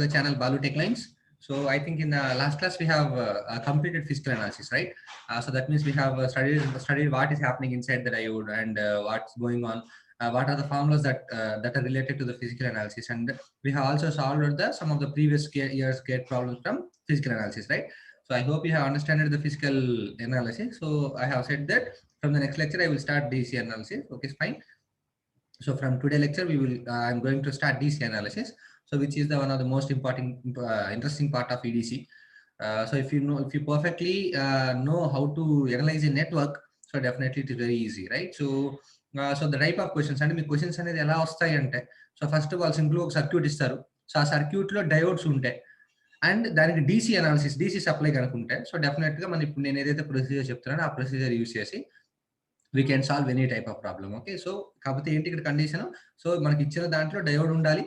the channel Balu Tech Lines. So I think in the last class we have completed physical analysis, right? So that means we have studied what is happening inside the diode and what's going on. What are the formulas that are related to the physical analysis, and we have also solved some of the previous year's gate problems from physical analysis, right? So I hope you have understood the physical analysis. So I have said that from the next lecture I will start DC analysis. Okay, fine. So from today lecture we will I'm going to start DC analysis, so which is the one of the most important interesting part of EDC. So if you perfectly know how to analyze a network, so definitely it is very easy, right? So so the type of questions అంటే మీ questions అనేది ఎలా వస్తాయి అంటే, so first of all simple ఒక circuit ఇస్తారు. So ఆ circuit లో diodes ఉంటాయి అండ్ దానికి DC అనాలిసిస్, DC సప్లై కనుకుంటే, సో డెఫినెట్ గా మనం ఇప్పుడు నేను ఏదైతే ప్రొసీజర్ చెప్తున్నానో ఆ ప్రొసీజర్ యూస్ చేసి we can solve any type of problem. Okay, so కాకపోతే ఏంటి ఇక్కడ కండిషన్, సో మనకి ఇచ్చిన దాంట్లో డయోడ్ ఉండాలి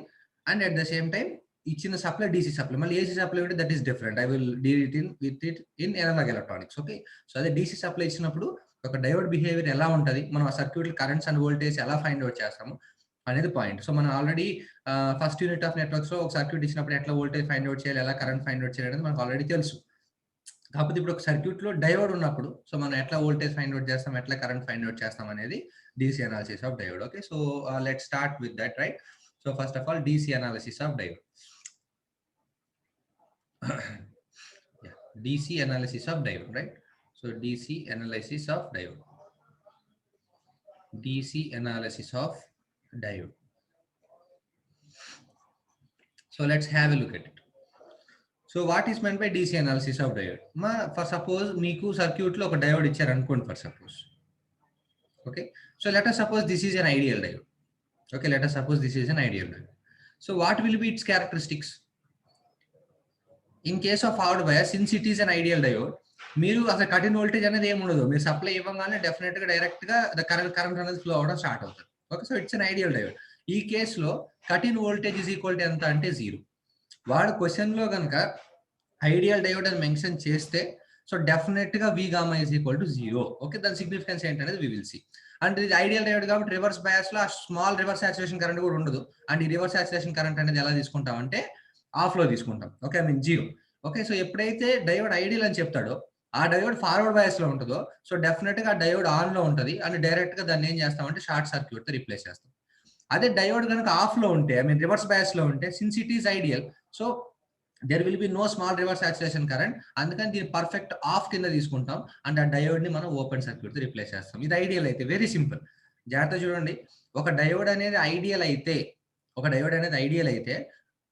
and at the same time ఇచ్చిన సప్లై DC సప్లై, మళ్ళీ AC సప్లై ఉంటే that is different. I will deal it in analogue electronics. Okay, so అదే DC సప్లై ఇచ్చినప్పుడు ఒక డయోడ్ బిహేవియర్ ఎలా ఉంటుంది, మనం ఆ సర్క్యూట్ కరెంట్స్ అండ్ వోల్టేజ్ ఎలా ఫైండ్ అవుట్ చేస్తాము అనేది పాయింట్. సో మనం already first unit of networks లో ఒక సర్క్యూట్ ఇచ్చినప్పుడు ఎట్లా వోల్టేజ్ ఫైండ్ అవుట్ చేయాలి, ఎలా కరెంట్ ఫైండ్ అవుట్ చేయాలి అనేది మనకు ఆల్రెడీ తెలుసు. కాకపోతే ఇప్పుడు ఒక సర్క్యూట్ లో డయోడ్ ఉన్నప్పుడు సో మనం ఎట్లా వోల్టేజ్ ఫైండ్ అవుట్ చేస్తాం, ఎట్లా కరెంట్ ఫైండ్ అవుట్ చేస్తాం అనేది DC analysis of diode. Okay, so let start with that, right? So first of all DC analysis of diode. DC analysis of diode, right? So DC analysis of diode. DC analysis of diode. So let's have a look at it. So what is meant by DC analysis of diode? For suppose మీకు circuit లో ఒక diode ఇచ్చారు అనుకోండి, for suppose. Okay, so let us suppose this is an ideal diode. Okay, let us suppose this is an ideal diode. So what will be its characteristics? In case of forward bias, since it is an ideal diode, మీరు అసలు cut in voltage అనేది ఏమి ఉండదు. మీరు supply ఇవ్వగానే definite గా direct గా current అనేది ఫ్లో అవడం స్టార్ట్ అవుతుంది. Okay, so it's an ideal diode. ఈ కేసులో cut in voltage is equal to ఎంత అంటే 0. వాడు క్వశ్చన్ లో కనుక ఐడియల్ డయోడ్ అని మెన్షన్ చేస్తే, సో డెఫినెట్ గా V gamma is equal to 0. Okay, దాని సిగ్నిఫికెన్స్ ఏంటనేది వి విల్ సీ. అండ్ ఇది ఐడియల్ డయోడ్ కాబట్టి రివర్స్ బయాస్ లో ఆ స్మాల్ రివర్స్ సాచురేషన్ కరెంట్ కూడా ఉండదు. అండ్ ఈ రివర్స్ సాచురేషన్ కరెంట్ అనేది ఎలా తీసుకుంటాం అంటే ఆఫ్ లో తీసుకుంటాం. Okay, I mean 0. Okay, so ఎప్పుడైతే డయోడ్ ఐడియల్ అని చెప్తాడో ఆ డయోడ్ ఫార్వర్డ్ బయాస్ లో ఉంటుందో, సో డెఫినెట్ గా ఆ డయోడ్ ఆన్ లో ఉంటుంది అండ్ డైరెక్ట్ గా దాన్ని ఏం చేస్తామంటే షార్ట్ సర్క్యూట్ తో రిప్లేస్ చేస్తాం. అదే డయోడ్ కనుక ఆఫ్ లో ఉంటే, ఐ మీన్ రివర్స్ బయాస్ లో ఉంటే, since it is ideal, so there will be no small reverse saturation current. అందుకని దీన్ని పర్ఫెక్ట్ ఆఫ్ కింద తీసుకుంటాం అండ్ ఆ డయోడ్ ని మనం ఓపెన్ సర్క్యూట్ తో రిప్లేస్ చేస్తాం. ఇది ఐడియల్ అయితే, వెరీ సింపుల్. జాగ్రత్త చూడండి, ఒక డయోడ్ అనేది ఐడియల్ అయితే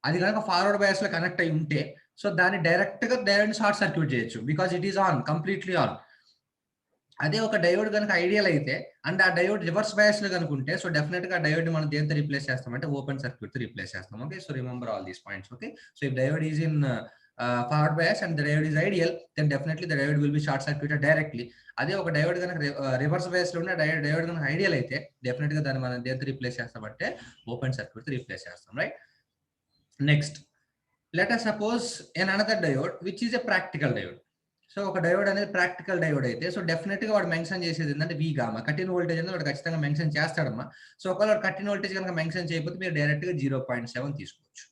అది కనుక ఫార్వర్డ్ బయాస్ లో కనెక్ట్ అయి ఉంటే, సో దాన్ని డైరెక్ట్ గా డయోడ్ ని షార్ట్ సర్క్యూట్ చేయొచ్చు because it is on, completely on. అదే ఒక డయోడ్ కనుక ఐడియల్ అయితే అండ్ ఆ డయోడ్ రివర్స్ బయాస్ లో కనుకుంటే, సో డెఫినెట్ గా డయోడ్ ని మనం దేంతో రిప్లేస్ చేస్తామంటే ఓపెన్ సర్క్యూట్ తో రిప్లేస్ చేస్తాం. Okay, so remember all these points. Okay, so if diode is in forward bias and the diode is ideal, then definitely the diode will be short circuited directly. అదే ఒక diode కనుక reverse bias లో ఉన్న diode కనుక ideal అయితే definite గా దాన్ని మనం దేంతో రిప్లేస్ చేస్తామంటే ఓపెన్ సర్క్యూట్ తో రిప్లేస్ చేస్తాం, right? Next, let us suppose an another diode which is a practical diode. So ఒక డయోడ్ అనేది ప్రాక్టికల్ డయోడ్ అయితే, సో డెఫినెట్ గా వాడు మెన్షన్ చేసేది ఏంటంటే V గామా, కటిన్ వోల్టేజ్ అనేది వాడు ఖచ్చితంగా మెన్షన్ చేస్తాడమ్మా. సో ఒకవేళ కటిన్ వోల్టేజ్ కనుక మెన్షన్ చేయకపోతే మీరు డైరెక్ట్ గా 0.7 తీసుకోవచ్చు.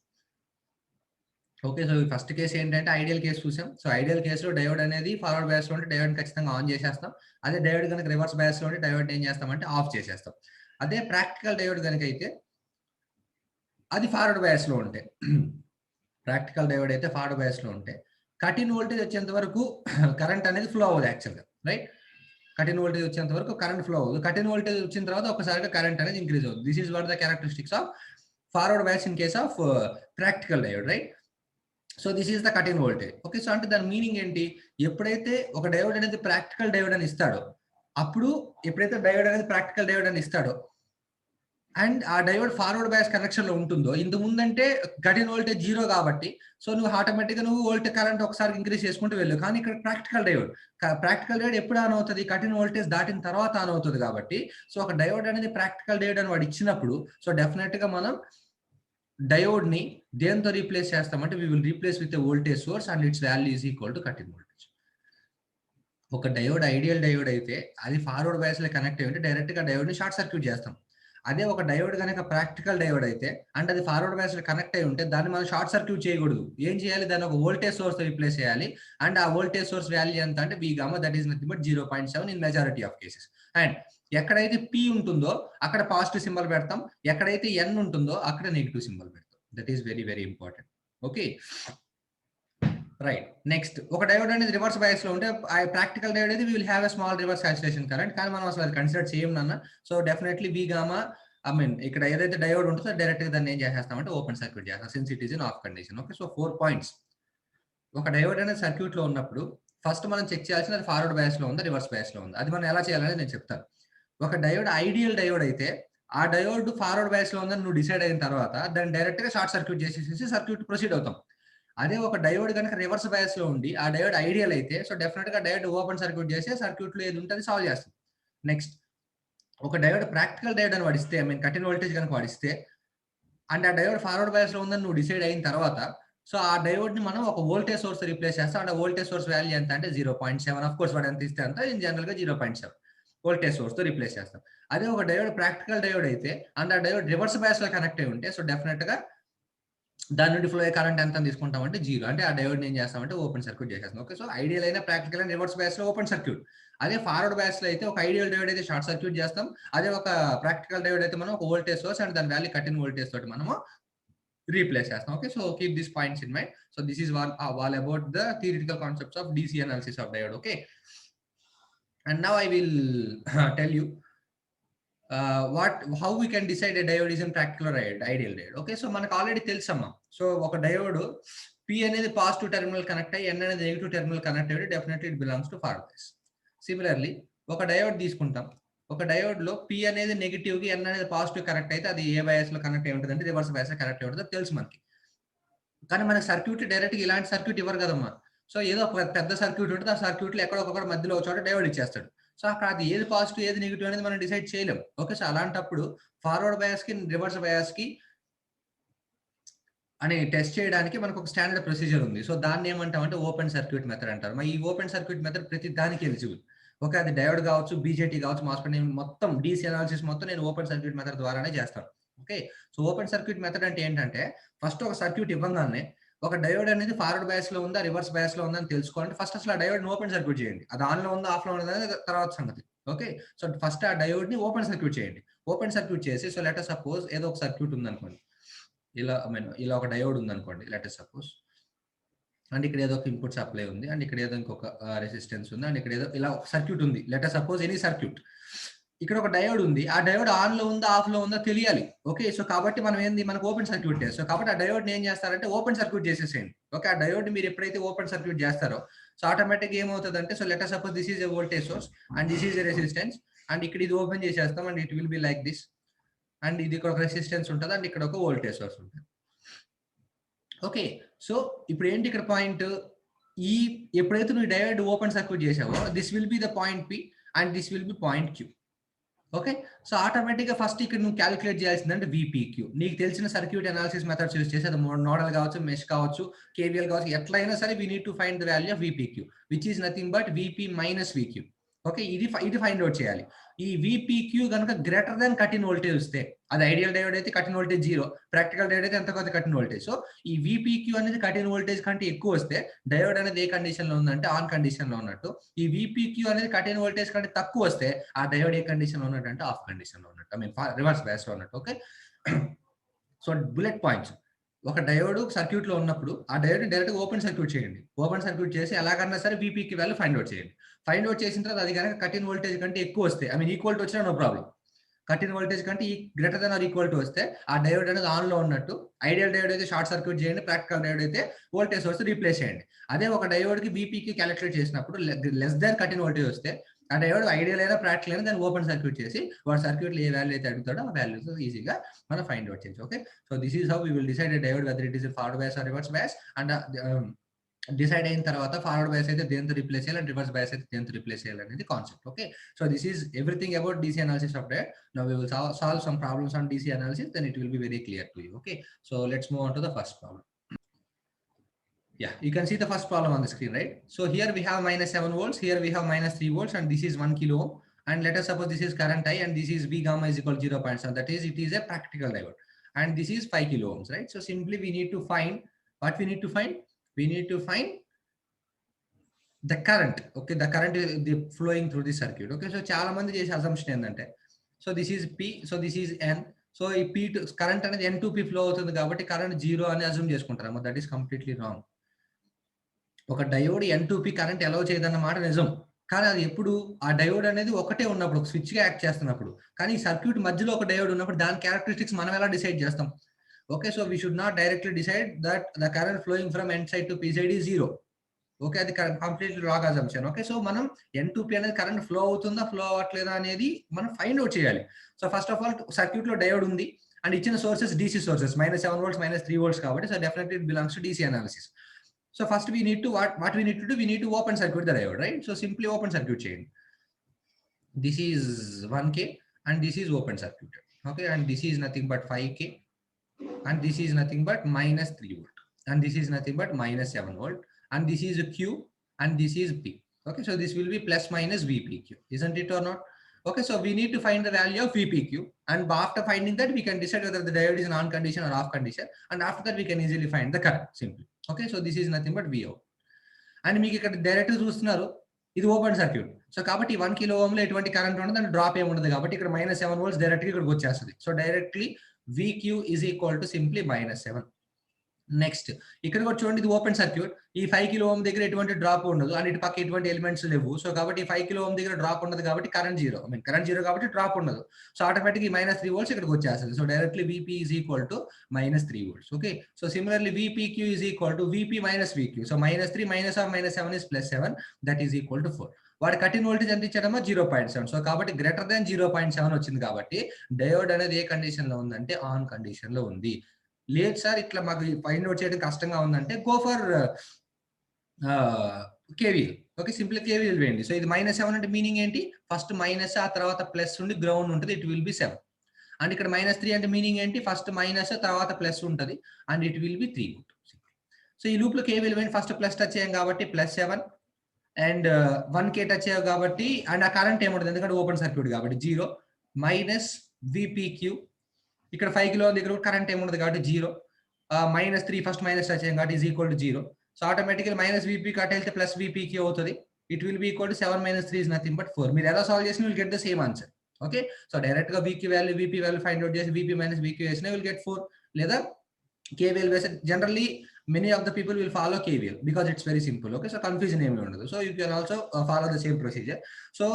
ఓకే, సో ఫస్ట్ కేసు ఏంటంటే ఐడియల్ కేసు చూసాం. సో ఐడియల్ కేసులో డయోడ్ అనేది ఫార్వర్డ్ బయాస్ లో ఉంటే డయోడ్ ఖచ్చితంగా ఆన్ చేసేస్తాం. అదే డయోడ్ కనుక రివర్స్ బయాస్ లో ఉంటే డయోడ్ ఏం చేస్తామంటే ఆఫ్ చేసేస్తాం. అదే ప్రాక్టికల్ డయోడ్ కనుక అయితే అది ఫార్వర్డ్ బయాస్ లో ఉంటే, ప్రాక్టికల్ డయోడ్ అయితే ఫార్వర్డ్ బయాస్ లో ఉంటే కటిన్ వోల్టేజ్ వచ్చేంత వరకు కరెంట్ అనేది ఫ్లో అవ్వదు యాక్చువల్గా, రైట్? కటిన్ వోల్టేజ్ వచ్చేంత వరకు కరెంట్ ఫ్లో అవ్వదు. కటిన్ వోల్టేజ్ వచ్చిన తర్వాత ఒకసారిగా కరెంట్ అనేది ఇంక్రీజ్ అవుతుంది. This is what the characteristics of forward bias in case of practical diode, right? So this is the cut in voltage. Okay, so అంటే దాని మీనింగ్ ఏంటి? ఎప్పుడైతే ఒక డయోడ్ అనేది ప్రాక్టికల్ డయోడ్ అని ఇస్తాడో, అప్పుడు ఎప్పుడైతే డయోడ్ అనేది ప్రాక్టికల్ డయోడ్ అని ఇస్తాడో అండ్ ఆ డయోడ్ ఫార్వర్డ్ బయాస్ కనెక్షన్ లో ఉంటుందో, ఇంత ముందంటే కటిన్ వోల్టేజ్ 0 కాబట్టి సో నువ్వు ఆటోమేటిక్ గా నువ్వు వోల్టేజ్ కరెంట్ ఒకసారి ఇంక్రీజ్ చేసుకుంటూ వెళ్ళు. కానీ ఇక్కడ ప్రాక్టికల్ డయోడ్ ఎప్పుడు ఆన్ అవుతుంది? కటిన్ వోల్టేజ్ దాటిన తర్వాత ఆన్ అవుతుంది. కాబట్టి సో ఒక డయోడ్ అనేది ప్రాక్టికల్ డయోడ్ అని వాడు ఇచ్చినప్పుడు, సో డెఫినెట్ గా మనం డయోడ్ ని దేంతో రీప్లేస్ చేస్తామంటే we will replace with voltage source and its value is equal to cut in voltage. ఒక డయోడ్ ఐడియల్ డయోడ్ అయితే అది ఫార్వర్డ్ బయాస్ లో కనెక్ట్ అయ్యి ఉంటే డైరెక్ట్ గా డయోడ్ ని షార్ట్ సర్క్యూట్ చేస్తాం. అదే ఒక డయోడ్ కనుక ప్రాక్టికల్ డయోడ్ అయితే అండ్ అది ఫార్వర్డ్ బయాస్ కనెక్ట్ అయి ఉంటే దాన్ని మనం షార్ట్ సర్క్యూట్ చేయకూడదు. ఏం చేయాలి, దాన్ని ఒక వోల్టేజ్ సోర్స్ రీప్లేస్ చేయాలి. అండ్ ఆ వోల్టేజ్ సోర్స్ వాల్యూ ఎంత అంటే V gamma, that is nothing but 0.7 in majority of cases. And ఎక్కడైతే P ఉంటుందో అక్కడ పాజిటివ్ సింబల్ పెడతాం, ఎక్కడైతే N ఉంటుందో అక్కడ నెగిటివ్ సింబల్ పెడతాం. That is very very important. Okay, right. Next, ఒక డయోడ్ అనేది రివర్స్ బయాస్ లో ఉంటే ప్రాక్టికల్ డయోడ్ అయితే will have a small reverse saturation current, కానీ మనం అసలు అది కన్సిడర్ చేయం నాన్న. So definitely V gamma, I mean ఇక్కడ ఏదైతే డయోడ్ ఉంటుందో డైరెక్ట్ గా దాన్ని ఏం చేసేస్తామంటే ఓపెన్ సర్క్యూట్ చేస్తాం since it is in off condition. Okay, so 4 points. ఒక డయోడ్ అనేది సర్క్యూట్ లో ఉన్నప్పుడు ఫస్ట్ మనం చెక్ చేయాల్సిన అది ఫార్వర్డ్ బయాస్ లో ఉందా రివర్స్ బయాస్ లో ఉందా, అది మనం ఎలా చేయాలనేది నేను చెప్తాను. ఒక డయోడ్ ఐడియల్ డయోడ్ అయితే ఆ డయోడ్ ఫార్వర్డ్ బయాస్ లో ఉందని నువ్వు డిసైడ్ అయిన తర్వాత దాన్ని డైరెక్ట్ గా షార్ట్ సర్క్యూట్ చేసేసి సర్క్యూట్ ప్రొసీడ్ అవుతాం. అదే ఒక డయోడ్ కనుక రివర్స్ బయాస్ లో ఉండి ఆ డయోడ్ ఐడియల్ అయితే సో డెఫినెట్ గా డయోడ్ ఓపెన్ సర్క్యూట్ చేసి సర్క్యూట్ లో ఏది ఉంటుంది సాల్వ్ చేస్తాం. నెక్స్ట్, ఒక డయోడ్ ప్రాక్టికల్ డయోడ్ అని వాడిస్తే, ఐ మీన్ కటిన్ వోల్టేజ్ కనుక వాడిస్తే అండ్ ఆ డయోడ్ ఫార్వర్డ్ బయాస్ లో ఉందని నువ్వు డిసైడ్ అయిన తర్వాత సో ఆ డయోడ్ ని మనం ఒక వోల్టేజ్ సోర్స్ రీప్లేస్ చేస్తాం. అండ్ ఆ వోల్టేజ్ సోర్స్ వాల్యూ ఎంత అంటే 0.7. ఆఫ్ కోర్స్ వాడు ఎంత ఇస్తే అంత, ఇన్ జనరల్ గా 0.7 వోల్టేజ్ సోర్స్ తో రీప్లేస్ చేస్తాం. అదే ఒక డయోడ్ ప్రాక్టికల్ డయోడ్ అయితే అండ్ ఆ డయోడ్ రివర్స్ బయాస్ లో కనెక్ట్ అయి ఉంటే సో డెఫినెట్ గా దాని నుండి ఫ్లో అయ్యే కరెంట్ ఎంత తీసుకుంటామంటే 0. అంటే ఆ డయోడ్ ఏం చేస్తామంటే ఓపెన్ సర్క్యూట్ చేసేస్తాం. ఓకే, సో ఐడియల్ అయినా ప్రాక్టికల్ అయినా రివర్స్ బయాస్ లో ఓపెన్ సర్క్యూట్. అదే ఫార్వర్డ్ బయాస్ లో అయితే ఒక ఐడియల్ డయోడ్ అయితే షార్ట్ సర్క్యూట్ చేస్తాం. అదే ఒక ప్రాక్టికల్ డయోడ్ అయితే మనం ఒక వోల్టేజ్ సోర్స్ అండ్ దాని వాల్యూ కటిన్ వోల్టేజ్ తోటి మనము రీప్లేస్ చేస్తాం. Okay, so keep this points in mind. So this is all about the theoretical concepts of DC analysis of diode. Okay, and now I will tell you how we can decide a diode is in practical or ideal diode. Okay, so మనకు already తెలుసమ్మా. So ఒక diode P అనేది positive terminal connect అయ్యి N అనేది negative terminal connect అయ్యి definitely it belongs to forward bias. Similarly ఒక diode తీసుకుంటాం, ఒక డయోడ్ లో P అనేది నెగిటివ్ కి N అనేది పాజిటివ్ కనెక్ట్ అయితే అది ఏ బయాస్ లో కనెక్ట్ అయి ఉంటుంది అంటే రివర్స్ బయాస్ లో కనెక్ట్ అయి ఉంటుంది తెలుసు మనకి. కానీ మనకి సర్క్యూట్ డైరెక్ట్ గా ఇలాంటి సర్క్యూట్ ఇవ్వరు కదమ్మా. సో ఏదో ఒక పెద్ద సర్క్యూట్ ఉంటుంది, ఆ సర్క్యూట్ లో ఎక్కడో ఒకటి మధ్యలో ఒక చోట డయోడ్ ఇచ్చేస్తాడు. సో అక్కడ అది ఏది పాజిటివ్ ఏది నెగిటివ్ అనేది మనం డిసైడ్ చేయలేం. ఓకే, సో అలాంటప్పుడు ఫార్వర్డ్ బయాస్ కి రివర్స్ బయాస్ కి అని టెస్ట్ చేయడానికి మనకు ఒక స్టాండర్డ్ ప్రొసీజర్ ఉంది. సో దాన్ని ఏమంటామంటే ఓపెన్ సర్క్యూట్ మెథడ్ అంటారు. మరి ఈ ఓపెన్ సర్క్యూట్ మెథడ్ ప్రతి దానికి ఎలిజిబుల్. ఓకే, అది డయోడ్ కావచ్చు, బీజేటీ కావచ్చు, మాస్ఫెట్, మొత్తం DC అనాలిసిస్ మొత్తం నేను ఓపెన్ సర్క్యూట్ మెథడ్ ద్వారానే చేస్తాను. Okay, so open circuit method అంటే ఏంటంటే ఫస్ట్ ఒక సర్క్యూట్ ఇవ్వగానే ఒక డయోడ్ అనేది ఫార్వర్డ్ బయాస్ లో ఉందా రివర్స్ బయాస్ లో ఉందా అని తెలుసుకోవాలంటే ఫస్ట్ అసలు ఆ డయోడ్ ఓపెన్ సర్క్యూట్ చేయండి. అది ఆన్ లో ఉందా ఆఫ్ లో ఉందా అనేది తర్వాత సంగతి. ఓకే, సో ఫస్ట్ ఆ డయోడ్ ని ఓపెన్ సర్క్యూట్ చేయండి. ఓపెన్ సర్క్యూట్ చేసి సో లెట్ us సపోజ్ ఏదో ఒక సర్క్యూట్ ఉంది అనుకోండి, ఇలా ఐ మీన్ ఇలా ఒక డయోడ్ ఉంది అనుకోండి లెట్ us సపోజ్, అండ్ ఇక్కడ ఏదో ఒక ఇన్పుట్ సప్లై ఉంది అండ్ ఇక్కడ ఏదో ఇంకొక రెసిస్టెన్స్ ఉంది అండ్ ఇక్కడ ఏదో ఇలా ఒక సర్క్యూట్ ఉంది. Let us suppose any circuit. ఇక్కడ ఒక డయోడ్ ఉంది, ఆ డయోడ్ ఆన్ లో ఉందా ఆఫ్ లో ఉందా తెలియాలి. ఓకే, సో కాబట్టి మనం ఏంది మనకు ఓపెన్ సర్క్యూట్ టెస్ట్. సో కాబట్టి ఆ డయోడ్ ఏం చేస్తారంటే ఓపెన్ సర్క్యూట్ చేసేసేయండి. ఓకే, ఆ డయోడ్ మీరు ఎప్పుడైతే ఓపెన్ సర్క్యూట్ చేస్తారో సో ఆటోమేటిక్ ఏమవుతుంది అంటే so let us suppose this is a voltage source and this is a resistance and ఇక్కడ ఇది ఓపెన్ చేసేస్తాం and it will be like this and ఇది ఇక్కడ ఒక రెసిస్టెన్స్ ఉంటుంది అండ్ ఇక్కడ ఒక వోల్టేజ్ సోర్స్ ఉంటుంది. ఓకే, సో ఇప్పుడు ఏంటి ఇక్కడ పాయింట్, ఈ ఎప్పుడైతే నువ్వు డయోడ్ ఓపెన్ సర్క్యూట్ చేసావో this will be the point P and this will B point Q. Okay, so automatic గా ఫస్ట్ ఇక్కడ నువ్వు క్యాలిక్యులేట్ చేయాల్సిందంటే VPQ. నీకు తెలిసిన సర్క్యూట్ అనాలిసిస్ మెథడ్స్ యూస్ చేసి అది నోడల్ కావచ్చు, మెష్ కావచ్చు, KVL కావచ్చు, ఎట్లయినా సరే we need to find the value of VPQ which is nothing but VP minus VQ. Okay, ఇది ఫైండ్ అవుట్ చేయాలి. ఈ VPQ కనుక గ్రేటర్ దాన్ కటిన్ వోల్టేజ్ వస్తే అది ఐడియల్ డయోడ్ అయితే కటిన్ వోల్టేజ్ 0, ప్రాక్టికల్ డయోడ్ అయితే ఎంత కొద్ది కటిన్ వోల్టేజ్. సో ఈ VPQ అనేది కటిన్ వోల్టేజ్ కంటే ఎక్కువ వస్తే డయోడ్ అనేది ఏ కండిషన్ లో ఉందంటే ఆన్ కండిషన్ లో ఉన్నట్టు. ఈ VPQ అనేది కటిన్ వోల్టేజ్ కంటే తక్కువ వస్తే ఆ డయోడ్ ఏ కండిషన్ లో ఉన్నట్టు అంటే ఆఫ్ కండిషన్ లో ఉన్నట్టు, ఐ మీన్ రివర్స్ బయాస్ లో ఉన్నట్టు. Okay, so bullet points. ఒక డయోడ్ సర్క్యూట్ లో ఉన్నప్పుడు ఆ డయోడ్ డైరెక్ట్ ఓపెన్ సర్క్యూట్ చేయండి. ఓపెన్ సర్క్యూట్ చేసి ఎలాగన్నా సరే VPQ వాల్యూ ఫైండ్ అవుట్ చేయండి. ఫైండ్ అవుట్ చేసిన తర్వాత అది కనుక కటిన్ వోల్టేజ్ కంటే ఎక్కువ వస్తే, ఐ మీన్ ఈక్వల్ టు వచ్చినా నో ప్రాబ్లం, కటిన్ వోల్టేజ్ కంటే greater then or equal to వస్తే ఆ డయోడ్ అనేది ఆన్ లో ఉన్నట్టు. ఐడియల్ డయోడ్ అయితే షార్ట్ సర్క్యూట్ చేయండి, ప్రాక్టికల్ డయోడ్ అయితే వోల్టేజ్ సోర్స్ రీప్లేస్ చేయండి. అదే ఒక డయోడ్ కి VPQ క్యాలిక్యులేట్ చేసినప్పుడు లెస్ దాన్ కటిన్ వోల్టేజ్ వస్తే ఆ డయోడ్ ఐడియల్ అయినా ప్రాక్టికల్ అయినా దాన్ని ఓపెన్ సర్క్యూట్ చేసి వాడు సర్క్యూట్ లో ఏ వాల్యూ అయితే అడుగుతాడో ఆ వాల్యూస్ ఈజీగా మనం ఫైండ్ అవుట్ చేయొచ్చు. Okay, so this is how we will decide a diode whether it is forward bias or reverse bias. And decide అయిన తర్వాత ఫార్వర్డ్ బయాస్ అయితే దేంతో రిప్లేస్ చేయాలి అండ్ రివర్స్ బయాస్ అయితే దేంతో రిప్లేస్ చేయాలి అనేది concept. Okay, so this is everything about DC analysis of diode. Now we will solve some problems on DC analysis, then it will be very clear to you. Okay, so let's move on to the first problem. Yeah, you can see the first problem on the screen, right? So here we have minus 7 volts, here we have minus 3 volts, and this is 1 kilo ohm, and let us suppose this is current I and this is V gamma is equal to 0.7. That is, it is a practical diode, and this is 5 kilo ohms, right? So simply we need to find what we need to find. We need to find the current. Okay, the current is the flowing through the circuit. Okay, so చాలా మంది చేసే assumption ఏంటంటే, so this is P, so this is N, so ఈ P current అనేది N to P flow అవుతుంది కాబట్టి current 0 అని assume చేసుకుంటారు. That is completely wrong. ఒక diode N to P current allow చేయదన్నమాట నిజం, కానీ అది ఎప్పుడు ఆ డయోడ్ అనేది ఒకటే ఉన్నప్పుడు, ఒక స్విచ్ గా యాక్ట్ చేస్తున్నప్పుడు. కానీ ఈ సర్క్యూట్ మధ్యలో ఒక డయోడ్ ఉన్నప్పుడు దాని క్యారెక్టరిస్టిక్స్ మనం ఎలా డిసైడ్ చేస్తాం? Okay, so we should not directly decide that the current flowing from N side to P side is 0. Okay, అది completely wrong assumption. Okay, so మనం N to P అనేది కరెంట్ ఫ్లో అవుతుందా flow అవ్వట్లేదా అనేది మనం find out చేయాలి. So first of all circuit లో diode ఉంది అండ్ ఇచ్చిన sources DC sources -7 volts -3 volts కాబట్టి, so definitely it belongs to DC analysis. So first we need to what we need to do, we need to open circuit the diode, right? So simply open circuit chain. This is 1K and this is open circuit. Okay, and this is nothing but 5K and this is nothing but -3 volt and this is nothing but -7 volt and this is a Q and this is P. Okay, so this will be plus minus VPQ, isn't it or not? Okay, so we need to find the value of VPQ, and after finding that we can decide whether the diode is in on condition or off condition, and after that we can easily find the current simply. Okay, so this is nothing but VO. And మీకు ఇక్కడ direct చూస్తున్నారు ఇది open circuit. So కాబట్టి 1 kilo ohm లో ఎటువంటి current ఉండదు and drop ఏమి ఉండదు కాబట్టి ఇక్కడ -7 volts డైరెక్ట్ గా ఇక్కడికి వచ్చేస్తుంది. So directly VQ is equal to simply -7. Next ఇక్కడ కూడా చూడండి, ఇది ఓపెన్ సర్క్యూట్. ఈ 5 kilo ohm దగ్గర ఎటువంటి డ్రాప్ ఉండదు అండ్ ఇటు పక్క ఎటువంటి ఎలిమెంట్స్ లేవు. సో కాబట్టి 5 kilo ohm దగ్గర డ్రాప్ ఉండదు కాబట్టి కరెంట్ 0. కరెంట్ 0 కాబట్టి డ్రాప్ ఉండదు. సో ఆటోమేటిక్ -3 volts ఇక్కడికి వచ్చేస్తుంది. So directly VP is equal to -3 volts. Okay, so similarly VPQ is equal to VP minus VQ. So -3 minus or -7 is +7, that is equal to 4. వాడి cutting voltage ఎంత ఇచ్చాడమ్మా 0.7. So కాబట్టి greater than 0.7 వచ్చింది కాబట్టి diode అనేది ఏ condition లో ఉందంటే on condition లో ఉంది. లేదు సార్ ఇట్లా మాకు ఫైండ్ అవుట్ చేయడం కష్టంగా ఉందంటే go for KVL. Okay, simple KVL వేయండి. సో ఇది -7 అంటే మీనింగ్ ఏంటి? ఫస్ట్ మైనస్ ఆ తర్వాత ప్లస్ ఉండి గ్రౌండ్ ఉంటుంది, ఇట్ విల్ బి 7. అండ్ ఇక్కడ -3 అంటే మీనింగ్ ఏంటి? ఫస్ట్ మైనస్ తర్వాత ప్లస్ ఉంటుంది and it will B 3 volt. So ఈ లూప్ లో KVL వేయండి. ఫస్ట్ ప్లస్ టచ్ చేయం కాబట్టి +7 అండ్ 1K టచ్ అయ్యావు కాబట్టి, అండ్ ఆ కరెంట్ ఏముంటుంది ఎందుకంటే ఓపెన్ సర్క్యూట్ కాబట్టి 0 మైనస్ VPQ. ఇక్కడ 5 kilo దగ్గర కరెంట్ ఏముండదు కాబట్టి 0 -3 ఫస్ట్ మైనస్ టచ్ అయ్యాం కాబట్టి is equal to 0. So automatical -VP cut వెళ్తే ప్లస్ VPQ అవుతుంది. It will be equal to 7 - 3 is nothing but 4. మీరు ఎలా సాల్వ్ చేసినా will get the same answer. Okay, so direct గా VQ value VP value find out చేసి VP - VQ వేసినా will get 4, లేదా KVL వేసి generally many of the people will follow KVL because it's very simple. Okay, so confusion ఏమీ ఉండదు. So you can also follow the same procedure. So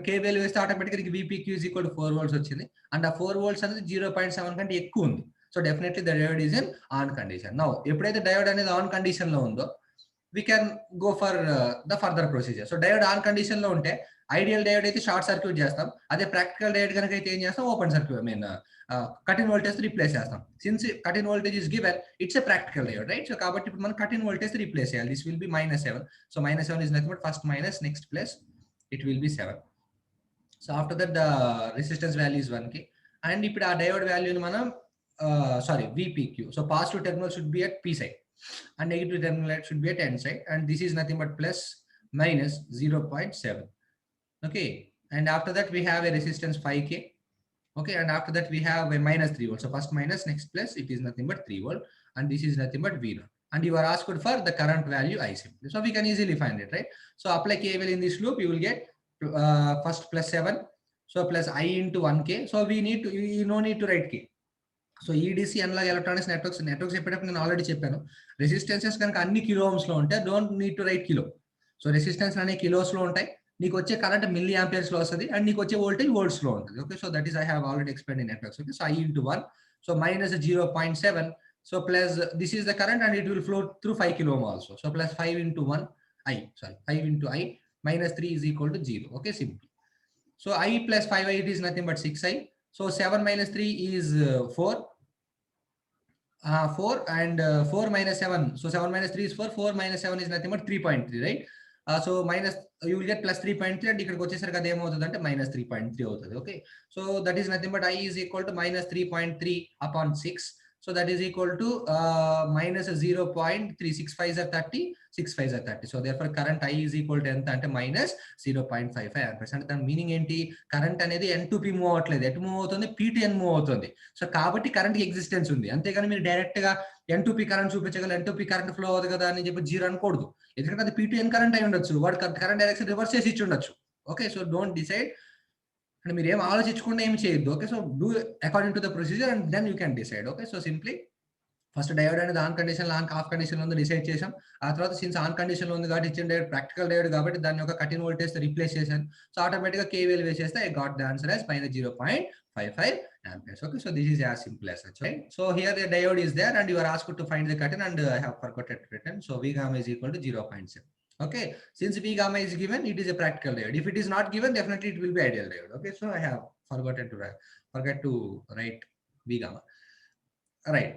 KVL వేస్తే ఆటోమేటిక్గా VPQ is equal to 4 volts వచ్చింది and ఆ 4 volts అనేది 0.7 కంటే ఎక్కువ ఉంది. So definitely the diode is in on condition. Now ఎప్పుడైతే డయోడ్ అనేది ఆన్ కండిషన్ లో ఉందో we can go for the further procedure. So diode on condition లో ఉంటే ఐడియల్ డయోడ్ అయితే షార్ట్ సర్క్యూట్ చేస్తాం. అదే ప్రాక్టికల్ డయోడ్ కనుక అయితే ఏం చేస్తాం? Open circuit cut in voltage replace చేస్తాం. Since cut in voltage is given, it's a practical diode, right? So కాబట్టి ఇప్పుడు మనం కట్ ఇన్ వోల్టేజ్ రీప్లేస్ చేయాలి. This will B -7. So -7 is nothing but first minus next plus it will B 7. So after that the resistance value is 1K and ఇప్పుడు ఆ diode వాల్యూని మనం VPQ. So positive terminal should be at P side and negative terminal should be at N side, and this is nothing but plus minus 0.7. Okay, and after that we have a resistance 5K. Okay, and after that we have a -3 volt. So first minus next plus, it is nothing but 3 volt and this is nothing but V0, and you are asked for the current value I simply. So we can easily find it, right? So apply KVL in this loop, you will get first +7, so plus I into 1K. So we need to, you no need to write K. So EDC analog electronics networks చెప్పేటప్పుడు నేను already చెప్పాను, resistances కనుక అన్ని kilo Ohm's లో ఉంటే don't need to right kilo. So resistance అనే kilos లో ఉంటాయి, నీకు వచ్చే కరెంట్ మిల్లీ ఆంపియర్స్ లో వస్తుంది అండ్ నీకు వచ్చే వోల్టేజ్ వోల్ట్స్ లో ఉంటుంది. Okay, so that is I have already explain in networks. Okay, so I into 1, so minus 0.7, so plus this is the current and it will flow through 5 kilo ohm also. So plus 5 into 1 5 into I minus 3 is equal to 0. Okay, simply. So I plus 5I, it is nothing but 6I. So 7 minus 3 is 4. 4 and 4 minus 7. So 7 minus 3 is 4. 4 minus 7 is nothing but 3.3, right? So minus, you will get plus 3.3 and ఇక్కడికి వచ్చేసరికి అది ఏమవుతుందంటే -3.3 అవుతుంది. Okay, so that is nothing but I is equal to -3.3 upon 6. So that is equal to minus 0.365 are 30, 65 are 30. So therefore current I is equal to ఎంత అంటే minus 0.55 amperes. అంటే దాని meaning ఏంటి, కరెంట్ అనేది N to P మూవ్ అవ్వట్లేదు, ఎటు move అవుతుంది, P to N move అవుతుంది. సో కాబట్టి కరెంట్ ఎగ్జిస్టెన్స్ ఉంది, అంతేగాని మీరు డైరెక్ట్ గా N to P కరెంట్ చూపించగల, N to P current flow అవుతుంది కదా అని చెప్పి జీరో అనకూడదు, ఎందుకంటే అది P to N కరెంట్ అయి ఉండొచ్చు, వాడు కరెంట్ డైరెక్షన్ రివర్స్ చేసి ఇచ్చి ఉండొచ్చు. ఓకే, సో డోంట్ డిసైడ్, అంటే మీరు ఏం ఆలోచించకుండా ఏం చేయొద్దు. Okay, so do according to the procedure and then you can decide. Okay, so simply first diode అనేది ఆన్ కండిషన్ లో, ఆఫ్ కండిషన్ లో డిసైడ్ చేసాం. ఆ తర్వాత సిన్స్ ఆన్ కండిషన్ లో ఉంది కాబట్టి ఇచ్చిన డయోడ్ ప్రాక్టికల్ డయోడ్ కాబట్టి దాని యొక్క కటిన్ వోల్టేజ్ రీప్లేస్ చేశాను. సో ఆటోమేటిక్ గా కేవీఎల్ వేసేస్తే I got the answer as పైన 0.55 amperes. Okay, so this is as simple as such, right? So here the diode is there and you are asked to find the curtain and I have forgotten to written. So V gamma is equal to 0.7. Okay, since V gamma is given, it is a practical diode. If it is not given, definitely it will be ideal diode. Okay, so I have forgot to write V gamma. Right.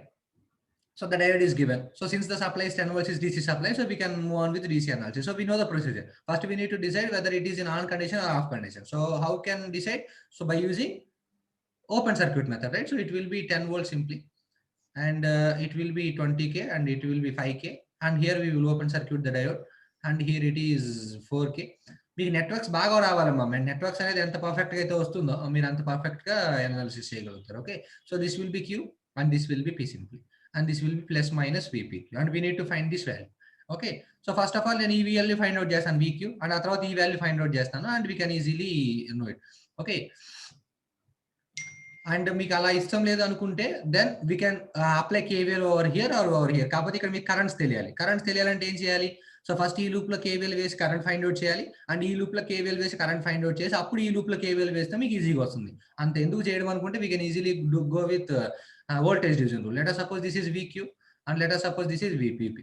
So the diode is given. So since the supply is 10 volts is DC supply, so we can move on with DC analysis. So we know the procedure. First we need to decide whether it is in on condition or off condition. So how can decide? So by using open circuit method, right? So it will be 10 volts simply, and it will be 20k and it will be 5k, and here we will open circuit the diode, and here it is 4k. మీకు networks బాగా రావాలమ్మా, networks అనేది ఎంత perfect గా అయితే వస్తుందో మీరు అంత perfect గా అనాలిసిస్ చేయగలుగుతారు. Okay, so this will B Q and this will B P simply, and this will be plus minus VPQ, and we need to find this value. Okay, so first of all నేను ఈ value find out చేస్తాను VQ, and ఆ తర్వాత ఈ value find out చేస్తాను, and we can easily know it. Okay, and మీకు అలా ఇష్టం లేదు అనుకుంటే then we can apply KVL over here or over here. కాకపోతే ఇక్కడ మీకు కరెంట్స్ తెలియాలి. కరెంట్స్ తెలియాలంటే ఏం చేయాలి? సో ఫస్ట్ ఈ లూప్ లో KVL వేసి కరెంట్ ఫైండ్ అవుట్ చేయాలి, అండ్ ఈ లూప్ లో KVL వేసి కరెంట్ ఫైండ్ అవుట్ చేసి అప్పుడు ఈ లూప్ లో KVL వేస్తే మీకు ఈజీగా వస్తుంది. అంత ఎందుకు చేయడం అనుకుంటే we can easily go with voltage division rule. Let us suppose this is VQ and let us suppose this is VPP.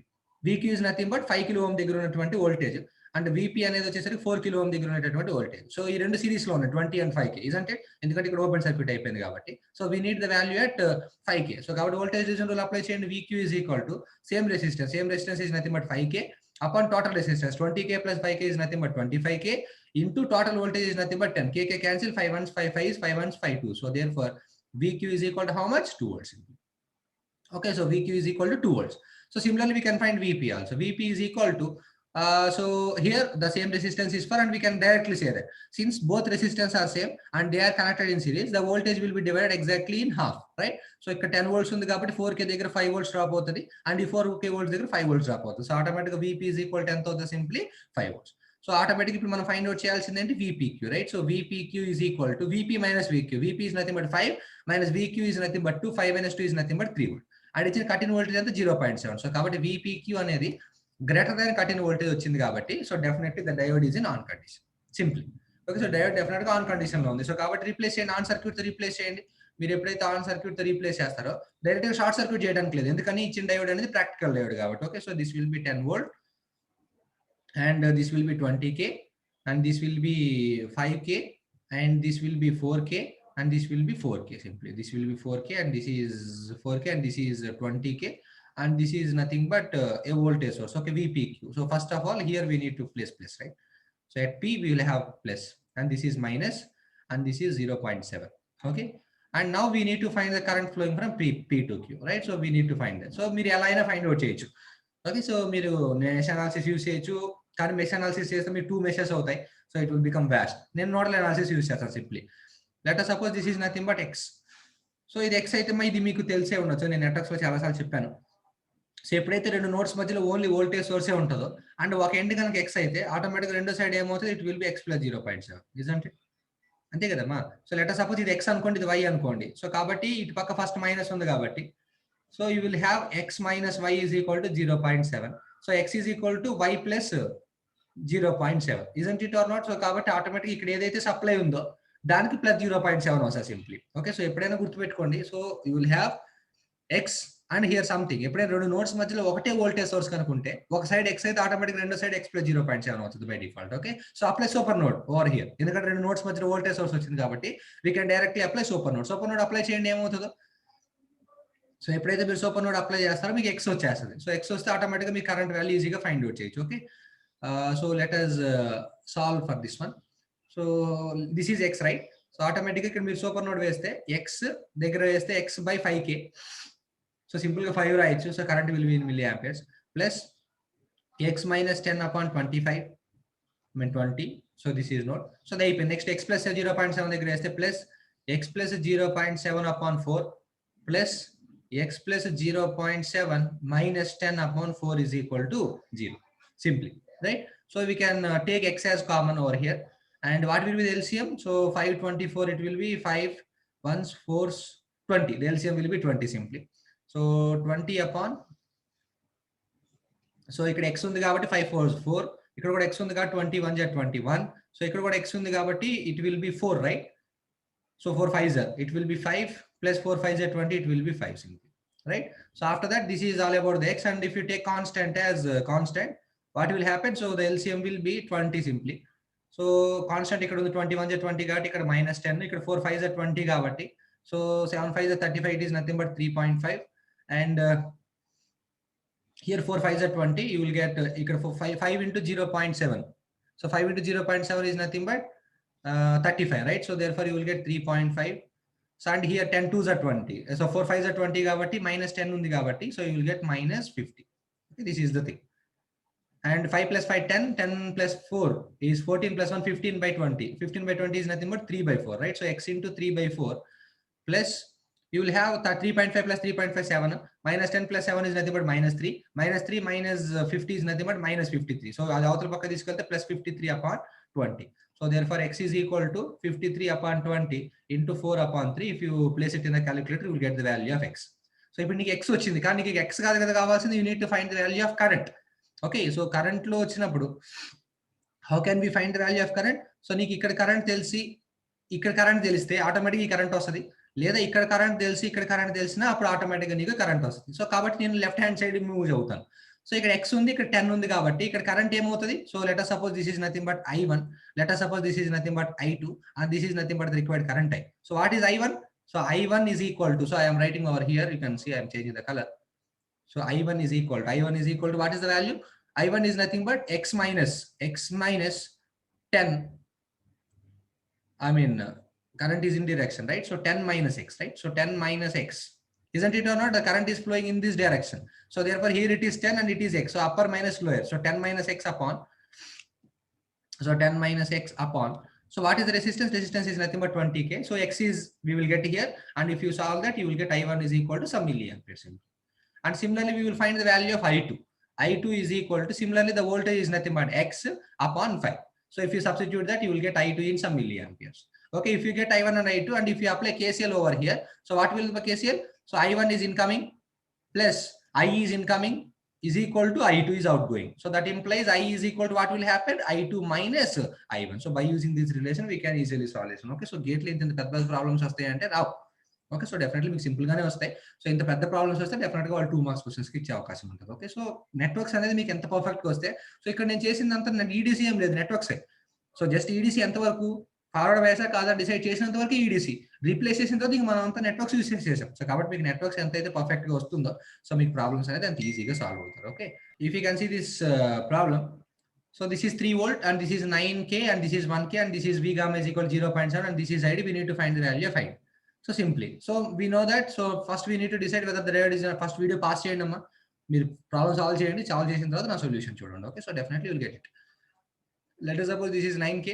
VQ is nothing but 5 kilo ohm దగ్గర ఉన్నటువంటి వోల్టేజ్, అండ్ VP అనేది వచ్చేసరికి 4 kilo ohm దగ్గర ఉన్నటువంటి voltage. So ఈ రెండు series లో ఉన్నాయి 20 and 5k, ఇదంటే ఎందుకంటే ఇక్కడ ఓపెన్ సర్క్యూట్ అయిపోయింది కాబట్టి. So we need the value at 5k. So కాబట్టి వోల్టేజ్ డివిజన్ రూల్ అప్లై చేయండి. VQ is equal to same resistance is nothing but 5k upon total resistance 20k plus 5k is nothing but 25k into total voltage is nothing but 10. K cancel, 5 ones 5 5 is 5 ones 5 2. So therefore VQ is equal to how much? 2 volts. Okay, so VQ is equal to 2 volts. So similarly we can find VP also. VP is equal to so here the same resistance is for, and we can directly say that since both resistance are same and they are connected in series, the voltage will be divided exactly in half, right? So ఇక్కడ 10 volts ఉంది కాబట్టి 4k దగ్గర 5 volts drop అవుతుంది, and ఈ 4k volts దగ్గర 5 volts drop అవుతుంది. So automatic గా VP is equal to ఎంత అవుతుంది? Simply 5 volts. సో ఆటోమేటిక్ ఇప్పుడు మనం ఫైండ్ అవుట్ చేయాల్సింది ఏంటి? VPQ, right? So VPQ is equal to VP minus VQ. VP is nothing but 5 minus VQ is nothing but 2. 5 minus 2 is nothing but 3 volt. And ఇచ్చిన cut in voltage అంతా 0.7. So కాబట్టి VPQ అనేది greater than cut in voltage వచ్చింది కాబట్టి so definitely the diode is in on condition simply. Okay, so diode definite గా on condition లో ఉంది. So కాబట్టి రీప్లేస్ చేయండి, ఆన్ సర్క్యూట్ తో రీప్లేస్ చేయండి. మీరు ఎప్పుడైతే ఆన్ సర్క్యూట్ తో రీప్లేస్ చేస్తారో డైరెక్ట్ గా షార్ట్ సర్క్యూట్ చేయడానికి లేదు, ఎందుకని ఇచ్చిన డయోడ్ అనేది ప్రాక్టికల్ డయోడ్ కాబట్టి. Okay, so this will B 10 volt and this will be 20k and this will be 5k and this will be 4k and this will be 4k simply. This will be 4k and this is 4k and this is 20k and this is nothing but a voltage source. Okay, VPQ. So first of all here we need to place plus, right? So at P we will have plus and this is minus and this is 0.7. Okay, and now we need to find the current flowing from P to Q, right? So we need to find that. So మీరు ఎలా అయినా find out చేయొచ్చు. Okay, so మీరు mesh analysis use చేయొచ్చు, కానీ mesh analysis చేస్తే మీరు 2 meshes అవుతాయి. So it will become vast. నేను నోడల్ అనాలిసిస్ యూస్ చేస్తాను simply. Let us suppose this is nothing but x. So ఇది x అయితే ఇది మీకు తెలిసే ఉండొచ్చు, నేను నెట్వర్క్స్ లో చాలాసార్లు చెప్పాను. సో ఎప్పుడైతే రెండు నోడ్స్ మధ్యలో ఓన్లీ వోల్టేజ్ సోర్సే ఉంటుందో అండ్ ఒక ఎండ్ కనుక x అయితే ఆటోమేటిక్ రెండో సైడ్ ఏమవుతుంది? It will B x plus 0.7, isn't it? అంతే కదమ్మా. సో లెట్ us suppose ఇది x అనుకోండి, ఇది y అనుకోండి. సో కాబట్టి ఇటు పక్క ఫస్ట్ మైనస్ ఉంది కాబట్టి so you will have x minus y is equal to 0.7. So x is equal to y plus 0.7, isn't it or not? So కాబట్టి ఆటోమేటిక్ ఇక్కడ ఏదైతే సప్లై ఉందో దానికి ప్లస్ 0.7 వస్తుంది సింప్లీ. ఓకే, సో ఎప్పుడైనా గుర్తుపెట్టుకోండి. So you will have X and hear something. ఎప్పుడైనా రెండు నోడ్స్ మధ్యలో ఒకటే వోల్టేజ్ సోర్స్ కనుకుంటే ఒక సైడ్ ఎక్స్ అయితే ఆటోమేటిక్ రెండో సైడ్ x plus 0.7 అవుతుంది by default. Okay, so apply super node over here, ఎందుకంటే రెండు నోడ్స్ మధ్యలో వోల్టేజ్ సోర్స్ వచ్చింది కాబట్టి we can directly apply super node. Super node apply చేయండి, ఏమవుతుందో? సో ఎప్పుడైతే మీరు సూపర్ నోడ్ అప్లై చేస్తారో మీకు ఎక్స్ వచ్చేస్తుంది. సో ఎక్స్ వస్తే ఆటోమేటిక్గా మీ కరెంట్ వాల్యూ ఈజీగా ఫైండ్ అవుట్ చేయొచ్చు. Okay, so let us solve for this one. So this is X, right? So ఆటోమేటిక్గా ఇక్కడ మీరు సూపర్ నోడ్ వేస్తే ఎక్స్ దగ్గర వేస్తే x by 5k so simple గా 5 రాయొచ్చు. So current will be in milliamperes plus x minus 10 upon 25, I mean 20. So this is not. So the next x plus 0.7 దగ్గర వేస్తే plus x plus 0.7 upon 4 plus x plus 0.7 minus 10 upon 4 is equal to 0. Simply, right? So we can take x as common over here. And what will be the LCM? So 524, it will be 5 1s 4s 20. The LCM will be 20 simply. So 20 upon, so ఇక్కడ x ఉంది కాబట్టి 5 4 4, ఇక్కడ కూడా x ఉంది కాబట్టి 21 జా 21, so ఇక్కడ కూడా x ఉంది కాబట్టి it will B 4, right? So 4 5 జా ఇట్ విల్ బి 5 ప్లస్ 4 5 జా 20, it will B 5 simple, right? So after that this is all about the x, and if you take constant as constant, what will happen? So the LCM will be 20 simply. So constant ఇక్కడ ఉంది 21 జా 20 కాబట్టి ఇక్కడ -10, ఇక్కడ 4 5 జా 20 కాబట్టి so 7 5 జా 35, it is nothing but 3.5, and here 4 5s are 20, you will get 5 into 0.7. So 5 into 0.7 is nothing but 35, right? So therefore you will get 3.5. So and here 10 2s are 20. So 4 5s are 20 kabatti minus 10 undi kabatti, so you will get minus 50. Okay, this is the thing. And 5 plus 5 10, 10 plus 4 is 14 plus 1 15 by 20. 15 by 20 is nothing but 3 by 4, right? So x into 3 by 4 plus you will have 3.5 plus 3.5 7, minus 10 plus 7 is nothing but minus 3, minus 3 minus 50 is nothing but minus 53. So adi avutala pakka తీసుకెళ్తే plus 53 upon 20. So therefore x is equal to 53 upon 20 into 4 upon 3. If you place it in the calculator, you will get the value of x. So ఇప్పుడు నీకు x వచ్చింది కానీ నీకు x కాదు కదా కావాల్సింది, you need to find the value of current. Okay, so current లో వచ్చినప్పుడు how can we find the value of current? So నీకు ఇక్కడ కరెంట్ తెలిసి ఇక్కడ కరెంట్ తెలిస్తే ఆటోమేటిక్ ఈ కరెంట్ వస్తుంది, లేదా ఇక్కడ కరెంట్ తెలిసి ఇక్కడ కరెంట్ తెలిసినా అప్పుడు ఆటోమేటిక్గా నీకు కరెంట్ వస్తుంది. సో కాబట్టి నేను లెఫ్ట్ హ్యాండ్ సైడ్ మూవ్ అవుతాను. సో ఇక్కడ x ఉంది, ఇక్కడ 10 ఉంది కాబట్టి ఇక్కడ కరెంట్ ఏమవుతుంది? So let us suppose this is nothing but I1, let us suppose this is nothing but I2, and this is nothing but the required current I. So what is I1? So I1 is equal to, so I am writing over here, you can see I am changing the color. So I1 is equal to what is the value? I1 is nothing but x minus 10, I mean current is in direction, right? So 10 minus x, right? So 10 minus x, isn't it or not? The current is flowing in this direction. So therefore here it is 10 and it is x. So upper minus lower. So 10 minus x upon. So 10 minus x upon. So what is the resistance? Resistance is nothing but 20k. So x is, we will get here. And if you solve that, you will get I1 is equal to some milliamperes. And similarly, we will find the value of I2. I2 is equal to, similarly, the voltage is nothing but x upon 5. So if you substitute that, you will get I2 in some milliamperes. Okay, if you get I1 and I2, and if you apply KCL over here, so what will be KCL? So I1 is incoming plus I is incoming is equal to I2 is outgoing. So that implies I is equal to what will happen? I2 minus I1. So by using this relation, we can easily solve this. Okay, so gate length in the problems వస్తాయి అంటే రావు. Okay, so definitely మీకు simple గానే వస్తాయి. So ఇంత పెద్ద problems వస్తే definite గా వాళ్ళు 2 మార్క్స్ క్వశ్చన్స్ కి ఇచ్చే అవకాశం ఉంటుంది. ఓకే, సో నెట్వర్క్స్ అనేది మీకు ఎంత పర్ఫెక్ట్ గా వస్తే, సో ఇక్కడ నేను చేసిందంతా ఈడీసీ ఏం లేదు, నెట్వర్క్స్. సో జస్ట్ ఈడీసీ ఎంత వరకు ఫార్వర్డ్ వేసా కాదా డిసైడ్ చేసినంత వరకు ఈడీసీ, రీప్లేస్ చేసిన తర్వాత ఇంక మనం అంతా నెట్వర్క్స్ యూస్ చేసాం. సో కాబట్టి మీకు నెట్వర్క్స్ ఎంత అయితే పర్ఫెక్ట్ గా వస్తుందో, సో మీకు ప్రాబ్లమ్స్ అనేది అంత ఈజీగా సాల్వ్ అవుతారు. Okay, if you can see this problem, so this is 3 volt and this is 9k and this is 1k and this is V gamma is equal to 0.7 and this is ID. We need to find the value of ID. So simply, so we know that, so first we need to decide whether the diode is first video pass cheyandi amma, meer problem solve cheyandi, solve chesin tarvata na solution chudandi. Okay, so definitely you will get it. Let us suppose this is 9k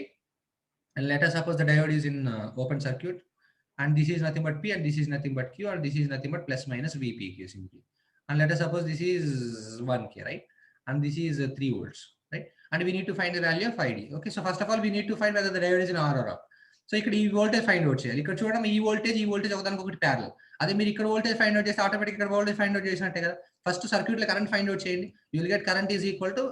and let us suppose the diode is in open circuit and this is nothing but P and this is nothing but Q and this is nothing but plus minus VPQ simply. And let us suppose this is 1k, right? And this is 3 volts, right? And we need to find the value of ID. Okay, so first of all we need to find whether the diode is in R or off. So ఇక్కడ ఈ voltage find out చేయాలి. ఇక్కడ చూడడం ఈ voltage ఒకదానికి ఒకటి parallel. అదే మీరు ఇక్కడ వోల్టేజ్ ఫైండ్ అవుట్ చేస్తే ఆటోమేటిక్ ఇక్కడ వోల్టేజ్ ఫైండ్ అవుట్ చేసినట్టే కదా. ఫస్ట్ సర్క్యూట్ లో కరెంట్ ఫైండ్ అవుట్ చేయండి. You will get current is equal to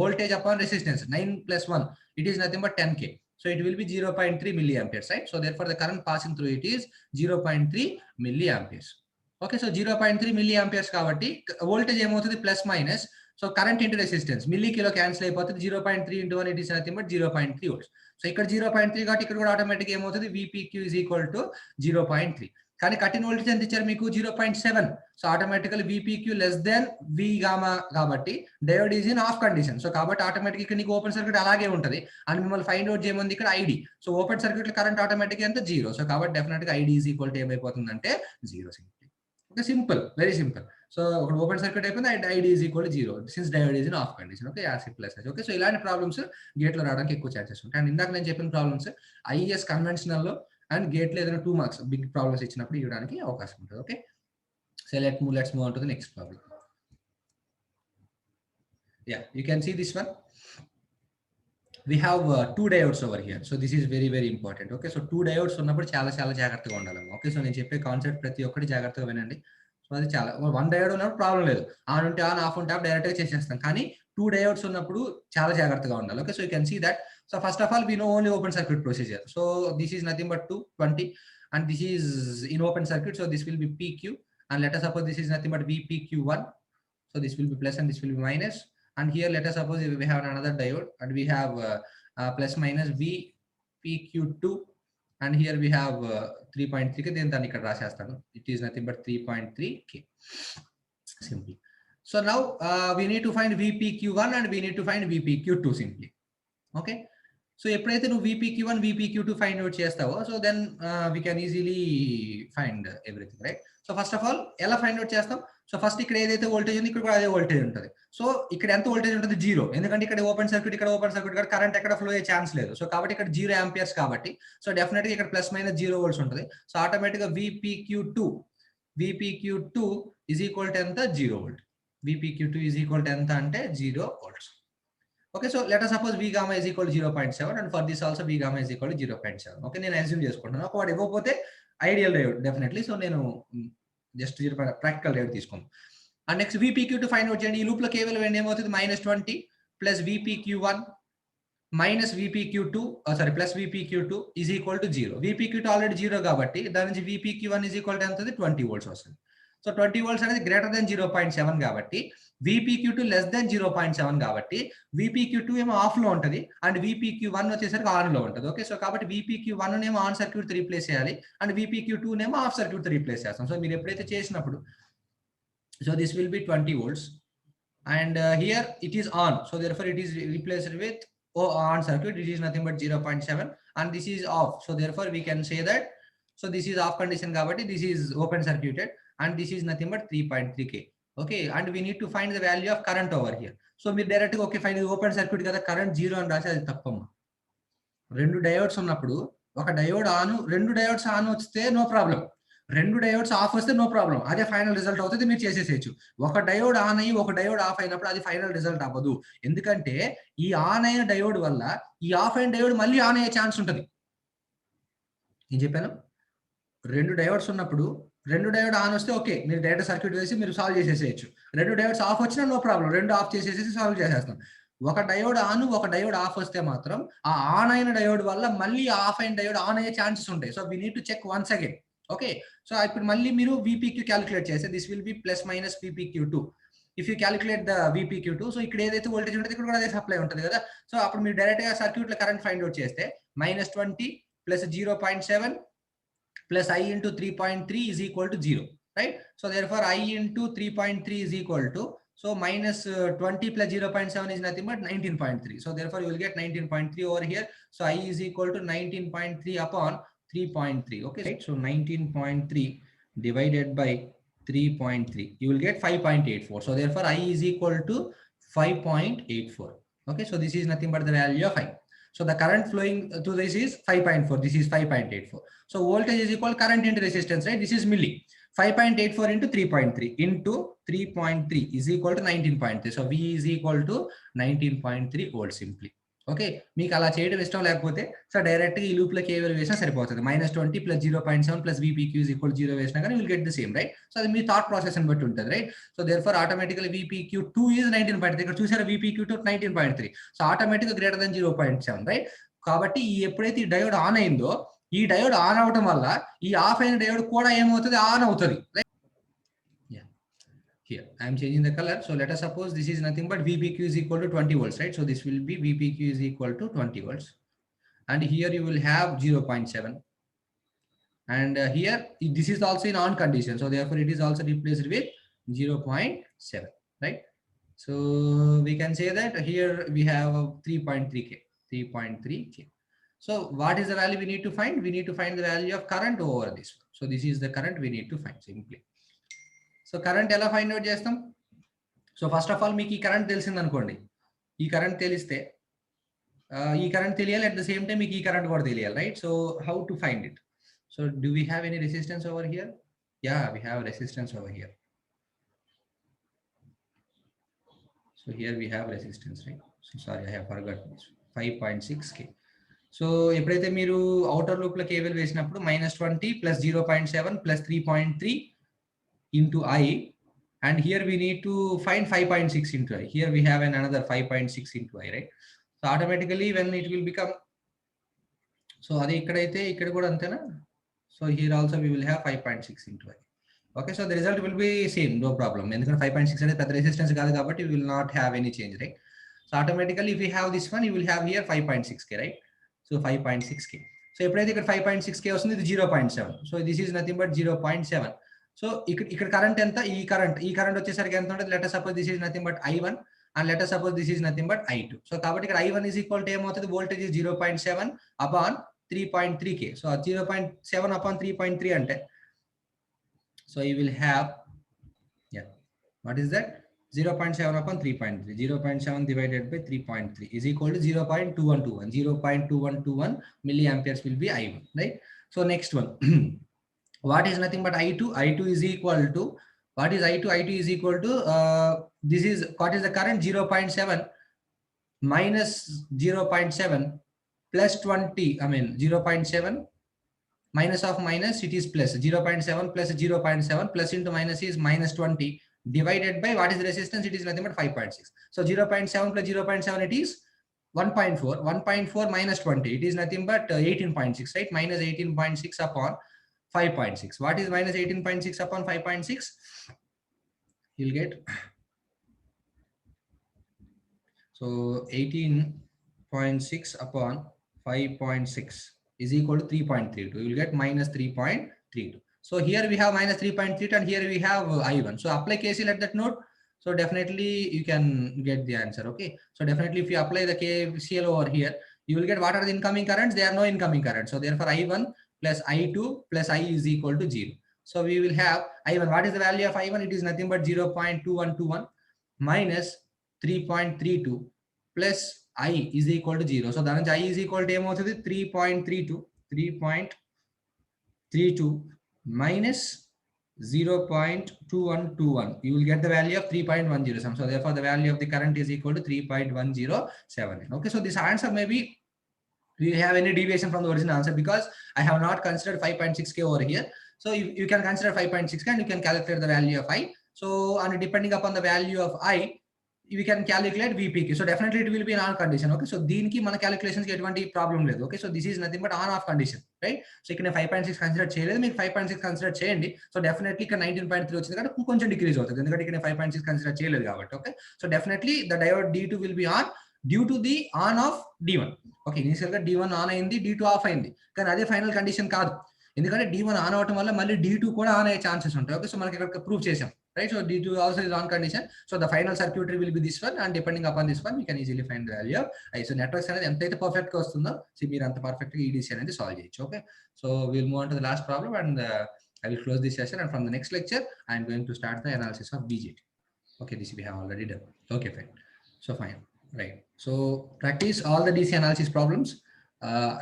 voltage upon resistance. 9 plus 1 it is nothing but 10k. So it will be 0.3 milliamperes, right? So therefore the current passing through it is 0.3 milliamperes. Okay, so 0.3 milliamperes కాబట్టి voltage ఏమవుతుంది plus minus. So current into resistance milli kilo cancel అయిపోతుంది. 0.3 into 1 it is nothing but 0.3 volts. So ఇక్కడ 0.3 కాబట్టి ఇక్కడ కూడా automatic ఏమవుతుంది VPQ is equal to 0.3. కానీ cut in voltage ఎంత ఇచ్చారు మీకు 0.7. So automatical VPQ less than V gamma కాబట్టి diode is in off condition. So కాబట్టి ఆటోమేటిక్ ఇక్కడ నీకు ఓపెన్ సర్క్యూట్ అలాగే ఉంటుంది అండ్ మిమ్మల్ని ఫైండ్ అవుట్ చేయమంది ఇక్కడ ID. So open circuit current automatic ఎంత 0. సో కాబట్టి డెఫినెట్ గా ID ఈజ్ ఈక్వల్ టు ఏమైపోతుందంటే 0 simply. Okay, simple, very simple. So open circuit అయిపోయింది, ID is equal to 0 since diode is in off condition. Okay, as simple as that. Okay, so ఇలాంటి problems gate లో రావడానికి ఎక్కువ chances ఉంటాయి. And ఇందాక నేను చెప్పిన ప్రాబ్లమ్స్ IES కన్వెన్షనల్ లో అండ్ గేట్ లో ఏదైనా 2 మార్క్స్ బిగ్ ప్రాబ్లమ్స్ ఇచ్చినప్పుడు ఇవ్వడానికి అవకాశం ఉంటుంది. Okay, so let's move on to the next problem. Yeah, you can see this one. We have 2 diodes over here. So this is very, very important. Okay, so 2 diodes ఉన్నప్పుడు చాలా జాగ్రత్తగా ఉండాలి. Okay, so నేను చెప్పే concept ప్రతి ఒక్కటి జాగ్రత్తగా వినండి. సో అది చాలా 1 డయోడ్ ఉన్నప్పుడు ప్రాబ్లం లేదు, ఆన్ ఉంటే ఆన్, ఆఫ్ ఉంటే ఆఫ్, డైరెక్ట్ గా చేసేస్తాం. కానీ 2 డయోడ్స్ ఉన్నప్పుడు చాలా జాగ్రత్తగా ఉండాలి. Okay, so you can see that. So first of all we know only open circuit procedure. So this is nothing but 220 and this is in open circuit, so this will be PQ, and let us suppose this is nothing but VPQ1. So this will be plus and this will be minus. And here let us suppose we have another diode and we have plus minus VPQ2, and here we have 3.3k. Then దాన్ని ఇక్కడ రాసేస్తాను. It is nothing but 3.3k. Simply. So now we need to find VPQ1 and we need to find VPQ2 simply. Okay. So ఎప్పుడైతే నువ్వు VPQ1 VPQ2 find out చేస్తావో, so then we can easily find everything, right? So first of all ఎలా find out చేస్తాం? So first ఇక్కడ ఏదైతే voltage ఉంది ఇక్కడ కూడా అదే వోల్టేజ్ ఉంటుంది. సో ఇక్కడ ఎంత వోల్టేజ్ ఉంటుంది? 0. ఎందుకంటే ఇక్కడ ఓపెన్ సర్క్యూట్, ఇక్కడ ఓపెన్ సర్క్యూట్ ఇక్కడ కరెంట్ ఎక్కడ ఫ్లో అయ్యే ఛాన్స్ లేదు. సో కాబట్టి ఇక్కడ 0 ఆంపియర్స్ కాబట్టి సో డెఫినెట్ గా ఇక్కడ ప్లస్ మైనస్ 0 వోల్ట్స్ ఉంటుంది. సో ఆటోమేటిక్ గా VPQ2 ఇస్ ఈక్వల్ టు ఎంత? 0 volt. VPQ2 is equal to ఎంత అంటే 0 volts. Okay, so let us suppose V gamma is equal to 0.7 and for this also V gamma is equal to 0.7. Okay, నేను assume చేసుకుంటాను. ఒకటి ఇవ్వకపోతే ideal diode definitely. So నేను just practical diode తీసుకుంటాను. And next VPQ2 find out చేయండి. ఈ loop లో కేవలం ఏమవుతుంది? -20 plus VPQ1 minus VPQ2 sorry plus VPQ2 is equal to 0. VPQ2 already 0 కాబట్టి దాని నుంచి VPQ1 ఈజ్ ఈక్వల్ టు ఎంత? 20 volts వస్తుంది. సో 20 volts అనేది గ్రేటర్ దెన్ 0.7 కాబట్టి VPQ2 లెస్ దెన్ 0.7 కాబట్టి VPQ2 ఏమో ఆఫ్ లో ఉంటుంది అండ్ VPQ1 వచ్చేసరికి ఆన్ లో ఉంటుంది. ఓకే, సో కాబట్టి VPQ1 నేమో ఆన్ సర్క్యూట్ తో రీప్లేస్ చేయాలి అండ్ VPQ2 నేమో ఆఫ్ సర్క్యూట్ తో రీప్లేస్ చేస్తాం. సో మీరు ఎప్పుడైతే చేసినప్పుడు so this will B 20 volts and here it is on, so therefore it is replaced with on circuit. It is nothing but 0.7 and this is off, so therefore we can say that so this is off condition kabatti this is open circuited and this is nothing but 3.3k. okay, and we need to find the value of current over here. So మీరు direct గా okay fine open circuit కదా current 0 అని రాసి అది తప్పమ్మా. 2 diodes ఉన్నప్పుడు ఒక diode on, 2 diodes on వస్తే నో ప్రాబ్లం, 2 డయోడ్స్ ఆఫ్ వస్తే నో ప్రాబ్లం. అదే ఫైనల్ రిజల్ట్ అవుతుంది, మీరు చేసేసేయచ్చు. ఒక డయోడ్ ఆన్ అయ్యి ఒక డయోడ్ ఆఫ్ అయినప్పుడు అది ఫైనల్ రిజల్ట్ అవ్వదు. ఎందుకంటే ఈ ఆన్ అయిన డయోడ్ వల్ల ఈ ఆఫ్ అయిన డయోడ్ మళ్ళీ ఆన్ అయ్యే ఛాన్స్ ఉంటుంది. ఏం చెప్పాను? 2 డయోడ్స్ ఉన్నప్పుడు 2 డయోడ్ ఆన్ వస్తే ఓకే, మీరు డైరెక్ట్ సర్క్యూట్ వేసి మీరు సాల్వ్ చేసేసేయచ్చు. 2 డయోడ్స్ ఆఫ్ వచ్చినా నో ప్రాబ్లం, 2 ఆఫ్ చేసేసి సాల్వ్ చేసేస్తాం. ఒక డయోడ్ ఆన్ ఒక డయోడ్ ఆఫ్ వస్తే మాత్రం ఆ ఆన్ అయిన డయోడ్ వల్ల మళ్ళీ ఆఫ్ అయిన డయోడ్ ఆన్ అయ్యే ఛాన్సెస్ ఉంటాయి. So we need to check once again. Okay, so ఇప్పుడు మళ్ళీ మీరు VPQ క్యాలిక్యులేట్ చేస్తే this will be plus minus VPQ2. If you calculate the VPQ2, so ఇక్కడ ఏదైతే వోల్టేజ్ ఉంటుంది ఇక్కడ కూడా అదే సప్లై ఉంటుంది కదా. సో అప్పుడు మీరు డైరెక్ట్ గా సర్క్యూట్ లో కరెంట్ ఫైండ్ అవుట్ చేస్తే -20 plus 0.7 plus I into 3.3 is equal to 0, right? So therefore I into 3.3 is equal to, so minus 20 plus 0.7 is nothing but 19.3. So therefore you will get 19.3 over here. So I is equal to 19.3 upon 3.3. Okay, right? So 19.3 divided by 3.3, you will get 5.84. So therefore I is equal to 5.84. Okay, so this is nothing but the value of I. So the current flowing to this is 5.4. This is 5.84. So voltage is equal current into resistance, right? This is milli. 5.84 into 3.3 into 3.3 is equal to 19.3. So V is equal to 19.3 volts simply. Okay, మీకు అలా చేయడం ఇష్టం లేకపోతే so direct గా ఈ loop లో కేవలం వేసినా సరిపోతుంది. -20 plus 0.7 plus VPQ is equal to 0 వేసినా కానీ will get the same, right? So అది మీ థాట్ ప్రాసెస్ అని బట్టి ఉంటుంది, right? So therefore automatically VPQ2 is 19.3. ఇక్కడ చూసారా VPQ2 19.3. సో ఆటోమేటిక్ గా గ్రేటర్ దెన్ 0.7, రైట్? కాబట్టి ఎప్పుడైతే ఈ డయోడ్ ఆన్ అయిందో ఈ డయోడ్ ఆన్ అవడం వల్ల ఈ ఆఫ్ అయిన డయోడ్ కూడా ఏమవుతుంది? ఆన్ అవుతుంది, right? Here I am changing the color. So let us suppose this is nothing but VPQ is equal to 20 volts, right? So this will be VPQ is equal to 20 volts and here you will have 0.7 and here this is also in on condition, so therefore it is also replaced with 0.7, right? So we can say that here we have 3.3k. So what is the value we need to find? We need to find the value of current over this one. So this is the current we need to find simply. So current ఎలా find out చేస్తాం? So first of all మీకు ఈ current తెలిసింది అనుకోండి, ఈ current తెలిస్తే ఈ current తెలియాలి, అట్ ద సేమ్ టైం మీకు ఈ కరెంట్ కూడా తెలియాలి, right? So how to find it? So do we have any resistance over here? Yeah, we have resistance over here. So here we have resistance, right? So sorry, I have forgot this 5.6K. So ఎప్పుడైతే మీరు outer loop లో కేవల్ వేసినప్పుడు -20 + 0.7 + 3.3 into I, and here we need to find 5.6 into I. Here we have another 5.6 into I, right? So automatically when it will become, so adi ikkadaithe ikkada kuda antena, so here also we will have 5.6 into I. Okay, so the result will be same, no problem. Endukante 5.6 ane pedda resistance kaadu kabatti we will not have any change, right? So automatically if we have this one, you will have here 5.6K, right? So 5.6K. So ఎప్పుడైతే ఇక్కడ 5.6K వస్తుంది, ఇది 0.7. So this is nothing but 0.7. So ఇక్కడ current ఎంత? ఈ current వచ్చేసరికి ఎంత ఉంటుంది? Let us suppose this is nothing but I1 and let us suppose this is nothing but I2. So కాబట్టి ఇక్కడ I1 is equal to ఏమవుతుంది? Voltage is 0.7 upon 3.3K. So 0.7 upon 3.3 అంటే, so you will have, yeah, what is that? 0.7 upon 3.3. 0.7 divided by 3.3 is equal to 0.2121. 0.2121 milliamperes will be I1, right? So next one. What is nothing but I2? I2 is equal to, what is I2? I2 is equal to, this is, what is the current? 0.7 minus 0.7 plus 20, I mean 0.7 minus of minus, it is plus 0.7 plus 0.7 plus into minus is -20 divided by, what is the resistance? It is nothing but 5.6. So 0.7 plus 0.7, it is 1.4. 1.4 minus 20, it is nothing but 18.6, right? Minus 18.6 upon 5.6. What is minus 18.6 upon 5.6? You'll get, so 18.6 upon 5.6 is equal to 3.32. You will get minus 3.32. So here we have minus 3.32 and here we have I1. So apply KCL at that node. So definitely you can get the answer. Okay. So definitely if you apply the KCL over here, you will get what are the incoming currents? There are no incoming currents. So therefore I1 plus I2 plus I is equal to 0. So we will have I1. What is the value of I1? It is nothing but 0.2121 minus 3.32 plus I is equal to 0. So that I is equal to 3.32 minus 0.2121. You will get the value of 3.107. So therefore the value of the current is equal to 3.107. Okay, so this answer may be, we have any deviation from the original answer because I have not considered 5.6K over here. So you can consider 5.6K and you can calculate the value of I. So and depending upon the value of I, we can calculate VPK. So definitely it will be an on condition. Okay, so దీనికి మన calculations కి ఎటువంటి problem లేదు. Okay, so this is nothing but on off condition, right? So ఇక్కడ 5.6 consider చేయలేదు, మీకు 5.6 consider చేయండి. So definitely ఇక్కడ 19.3 వచ్చింది కాబట్టి కొంచెం డిక్రీజ్ అవుతుంది, ఎందుకంటే ఇక్కడ 5.6 కన్సిడర్ చేయలేదు కాబట్టి. Okay, so definitely the diode D2 will be on due to the on off D1. Okay, initial గా D1 ఆన్ అయింది, D2 ఆఫ్ అయింది, కానీ అదే ఫైనల్ కండిషన్ కాదు, ఎందుకంటే D1 ఆన్ అవటం వల్ల మళ్ళీ D2 కూడా ఆన్ అయ్యే ఛాన్సెస్ ఉంటాయి. ఓకే, సో మనకి ఇక్కడ ప్రూవ్ చేసాం, right? So D2 also is on condition. So the final circuitry will be this one, and depending upon this one, we can easily find the value of I. So networks అనేది ఎంతైతే perfect గా వస్తుందో, so మీరు అంత perfect గా EDC అనేది solve చేయొచ్చు. Okay, so we'll move on to the last problem, and I will close this session, and from the next lecture, I am going to start the analysis of BJT. Okay, this we have already done. Okay, fine. So fine, right? So practice all the DC analysis problems.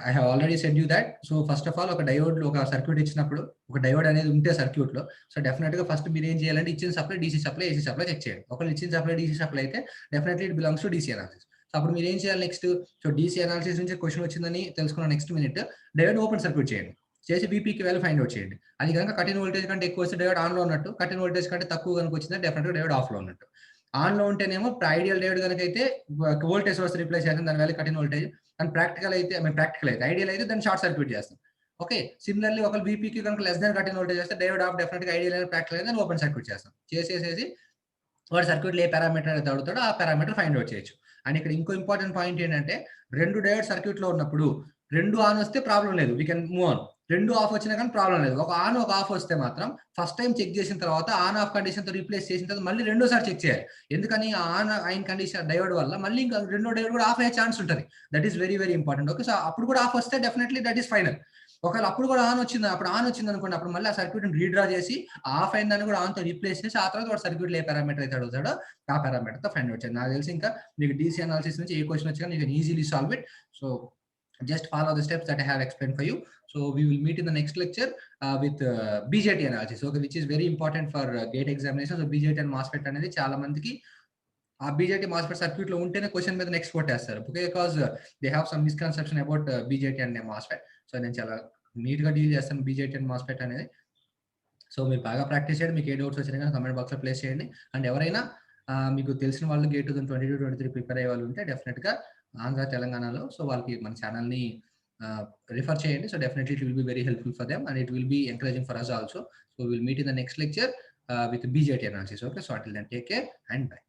I have already said you that. So first of all, ఒక diode లో ఒక circuit ఇచ్చినప్పుడు, ఒక diode అనేది ఉంటే circuit లో, so definite గా first మీరు ఏం చేయాలంటే ఇచ్చిన supply DC supply, AC supply check చేయండి. ఒకవేళ ఇచ్చిన సప్లై DC సప్లై అయితే definitely it belongs to DC analysis. So అప్పుడు మీరు ఏం చేయాలి నెక్స్ట్? సో DC అనాలిసిస్ నుంచి క్వశ్చన్ వచ్చిందని తెలుసుకున్న next minute diode open circuit చేయండి, చేసి బీపీకి వాల్యూ ఫైండ్ అవుట్ చేయండి. అది కనుక కటిన్ వోల్టేజ్ కంటే ఎక్కువ వస్తే డయోడ్ ఆన్ లో ఉన్నట్టు, కటిన్ వోల్టేజ్ కంటే తక్కువ కనుక వచ్చిందంటే డెఫినెట్ గా డయోడ్ ఆఫ్ లో ఉన్నట్టు. ఆన్ లో ఉంటేనేమో ఐడియల్ డయోడ్ కనుక అయితే వోల్టేజ్ సోర్స్ రిప్లేస్ చేస్తాం, దాని value cut in voltage. And practical అయితే ఐడియల్ అయితే దాన్ని షార్ట్ సర్క్యూట్ చేస్తాం. ఓకే, సిమిలర్లీ ఒక బీపీకి కనుక లెస్ దాన్ కటిన్ వోల్టేజ్ చేస్తే డయోడ్ ఆఫ్ డెఫినెట్ గా ఐడియల్ అయినా ప్రాక్టికల్ అయితే దాన్ని ఓపెన్ సర్క్యూట్ చేస్తాం. చేసేసి వాడు సర్క్యూట్లో ఏ పారామీటర్ అయితే అడుగుతాడో ఆ పారామీటర్ ఫైండ్ అవుట్ చేయొచ్చు. అండ్ ఇక్కడ ఇంకో ఇంపార్టెంట్ పాయింట్ ఏంటంటే, రెండు డయోడ్ సర్క్యూట్ లో ఉన్నప్పుడు రెండు ఆన్ వస్తే ప్రాబ్లం లేదు, వీ కెన్ మూవ్ ఆన్. రెండు ఆఫ్ వచ్చినా కానీ ప్రాబ్లం లేదు. ఒక ఆన్ ఒక ఆఫ్ వస్తే మాత్రం ఫస్ట్ టైం చెక్ చేసిన తర్వాత ఆన్ ఆఫ్ కండిషన్ తో రీప్లేస్ చేసిన తర్వాత మళ్ళీ రెండోసారి చెక్ చేయాలి. ఎందుకని ఆన్ అయిన కండిషన్ డయోడ్ వల్ల మళ్ళీ ఇంకా రెండో డయోడ్ కూడా ఆఫ్ అయ్యే ఛాన్స్ ఉంటుంది. That is very very important. Okay, so అప్పుడు కూడా ఆఫ్ వస్తే డెఫినెట్లీ దట్ ఈస్ ఫైనల్. ఒకవేళ అప్పుడు కూడా ఆన్ వచ్చింది అనుకోండి, అప్పుడు మళ్ళీ ఆ సర్క్యూట్ రీడ్రా చేసి ఆఫ్ అయిందని కూడా ఆన్ తో రీప్లేస్ చేసి ఆ తర్వాత వాడు సర్క్యూట్ ఏ పారామీటర్ అయితే అడుగుతాడో ఆ పారామీటర్ తో ఫైండ్ అవుట్ చేయండి. నాకు తెలిసి ఇంకా మీకు డీసీ అనాలిసిస్ నుంచి ఏ క్వశ్చన్ వచ్చినా you can easily solve it. So just follow the steps that I have explained for you. So we will meet in the next lecture with BJT analysis, okay, which is very important for gate examination. So BJT and MOSFET అనేది చాలా మందికి ఆ BJT MOSFET circuit లో ఉంటేనే question మీద next కొట్టేస్తారు, because they have some misconception about BJT and MOSFET. So నేను చాలా నీట్ గా డీల్ చేస్తాను BJT అండ్ MOSFET అనేది. సో మీరు బాగా ప్రాక్టీస్ చేయండి. మీకు ఏ డౌట్స్ వచ్చినా కానీ కమెంట్ బాక్స్ లో ప్లేస్ చేయండి. అండ్ ఎవరైనా మీకు తెలిసిన వాళ్ళు గేట్ 2022-23 ప్రిపేర్ అయ్యే వాళ్ళు ఉంటే డెఫినెట్ గా ఆంధ్ర తెలంగాణలో, సో వాళ్ళకి మన ఛానల్ ని రిఫర్ చేయండి. So definitely it will be very helpful for them and it will be encouraging for us also. So will meet in the next lecture with BJT analysis. Okay, so until then, take care and bye.